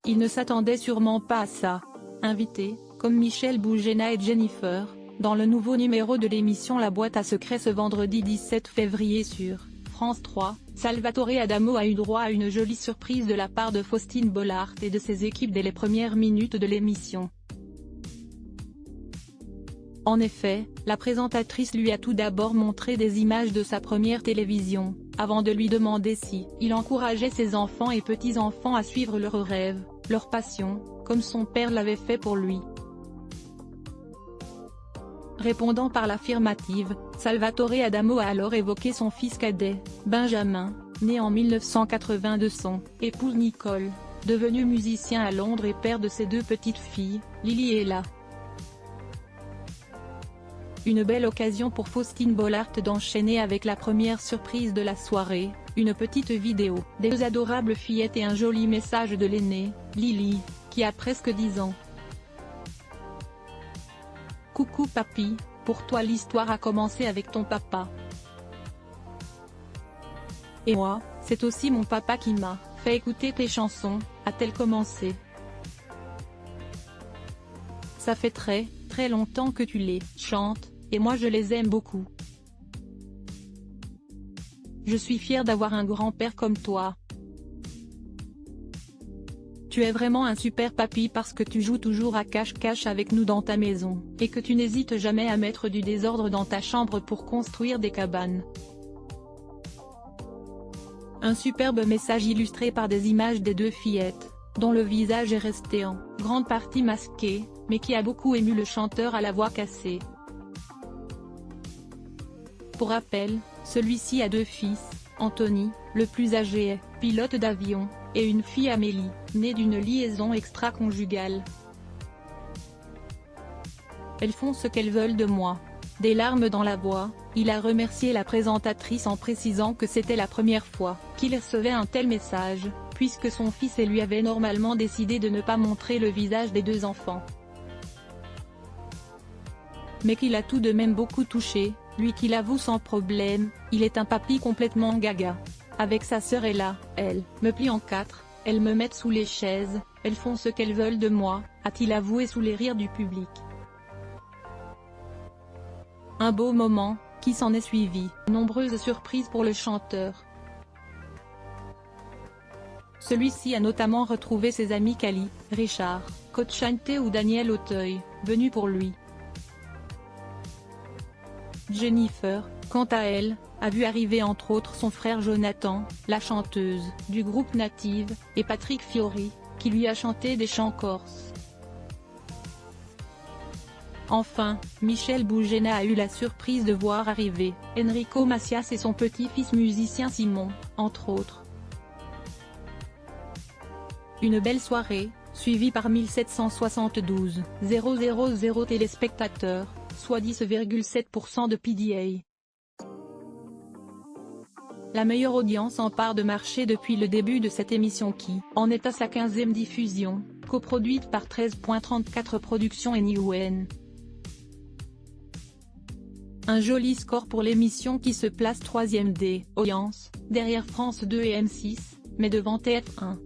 Il ne s'attendait sûrement pas à ça. Invités, comme Michel Boujena et Jennifer, dans le nouveau numéro de l'émission La Boîte à Secrets ce vendredi 17 février sur France 3, Salvatore Adamo a eu droit à une jolie surprise de la part de Faustine Bollaert et de ses équipes dès les premières minutes de l'émission. En effet, la présentatrice lui a tout d'abord montré des images de sa première télévision, avant de lui demander si il encourageait ses enfants et petits-enfants à suivre leurs rêves, leur passion, comme son père l'avait fait pour lui. Répondant par l'affirmative, Salvatore Adamo a alors évoqué son fils cadet, Benjamin, né en 1980 de son épouse Nicole, devenu musicien à Londres et père de ses deux petites filles, Lily et Ella. Une belle occasion pour Faustine Bollaert d'enchaîner avec la première surprise de la soirée, une petite vidéo des deux adorables fillettes et un joli message de l'aînée, Lily, qui a presque 10 ans. Coucou papy, pour toi l'histoire a commencé avec ton papa. Et moi, c'est aussi mon papa qui m'a fait écouter tes chansons, a-t-elle commencé. Ça fait très longtemps que tu les chantes, et moi je les aime beaucoup. Je suis fière d'avoir un grand-père comme toi. Tu es vraiment un super papy parce que tu joues toujours à cache-cache avec nous dans ta maison, et que tu n'hésites jamais à mettre du désordre dans ta chambre pour construire des cabanes. Un superbe message illustré par des images des deux fillettes, dont le visage est resté en grande partie masqué, mais qui a beaucoup ému le chanteur à la voix cassée. Pour rappel, celui-ci a deux fils, Anthony, le plus âgé est pilote d'avion, et une fille Amélie, née d'une liaison extra-conjugale. Elles font ce qu'elles veulent de moi. Des larmes dans la voix, il a remercié la présentatrice en précisant que c'était la première fois qu'il recevait un tel message, puisque son fils et lui avaient normalement décidé de ne pas montrer le visage des deux enfants. Mais qu'il a tout de même beaucoup touché, lui qui l'avoue sans problème, il est un papy complètement gaga. Avec sa sœur Ella, elles me plient en quatre, elles me mettent sous les chaises, elles font ce qu'elles veulent de moi, a-t-il avoué sous les rires du public. Un beau moment, qui s'en est suivi, nombreuses surprises pour le chanteur. Celui-ci a notamment retrouvé ses amis Kali, Richard, Cochante ou Daniel Auteuil, venus pour lui. Jennifer, quant à elle, a vu arriver entre autres son frère Jonathan, la chanteuse du groupe Native, et Patrick Fiori, qui lui a chanté des chants corses. Enfin, Michel Boujena a eu la surprise de voir arriver Enrico Macias et son petit-fils musicien Simon, entre autres. Une belle soirée, suivie par 1772 000 téléspectateurs, soit 10,7% de PDA. La meilleure audience en part de marché depuis le début de cette émission qui en est à sa 15e diffusion, coproduite par 13.34 Productions et Newen. Un joli score pour l'émission qui se place 3e des audiences, derrière France 2 et M6, mais devant TF1.